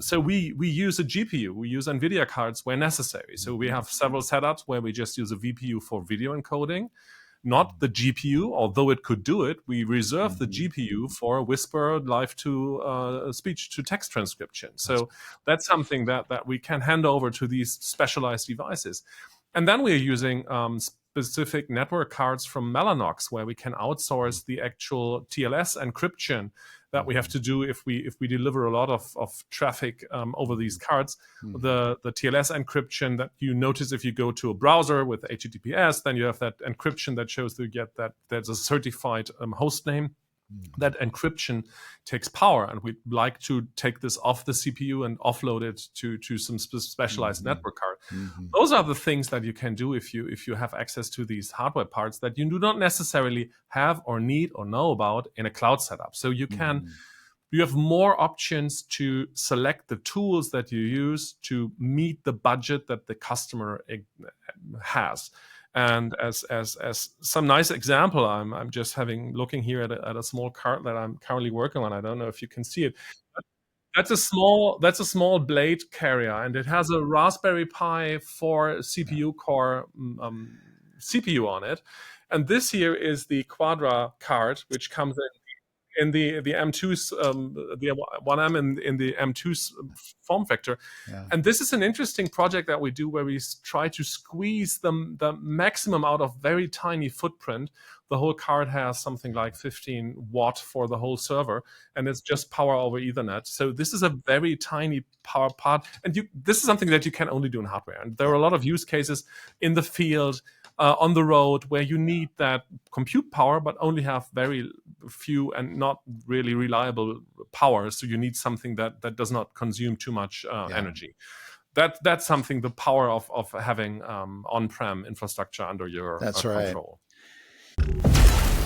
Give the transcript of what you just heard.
So we use a GPU, we use NVIDIA cards where necessary. So we have several setups where we just use a VPU for video encoding, not the GPU, although it could do it. We reserve the GPU for Whisper live to speech to text transcription. So that's something that we can hand over to these specialized devices. And then we're using specific network cards from Mellanox, where we can outsource the actual TLS encryption that we have to do if we deliver a lot of traffic over these cards. The TLS encryption that you notice if you go to a browser with HTTPS, then you have that encryption that shows that you get that there's a certified host name. That encryption takes power, and we'd like to take this off the CPU and offload it to some specialized network card. Those are the things that you can do if you have access to these hardware parts that you do not necessarily have or need or know about in a cloud setup. So you have more options to select the tools that you use to meet the budget that the customer has. And as some nice example, I'm just looking here at a small card that I'm currently working on. I don't know if you can see it. That's a small blade carrier, and it has a Raspberry Pi 4 CPU core CPU on it. And this here is the Quadra card, which comes in the M2's the 1M in the M2's form factor. And this is an interesting project that we do where we try to squeeze the maximum out of very tiny footprint. The whole card has something like 15 watt for the whole server, and it's just power over Ethernet. So this is a very tiny power part, and this is something that you can only do in hardware. And there are a lot of use cases in the field, on the road, where you need that compute power, but only have very few and not really reliable power. So you need something that does not consume too much energy. That's something, the power of having on-prem infrastructure under your control. Right.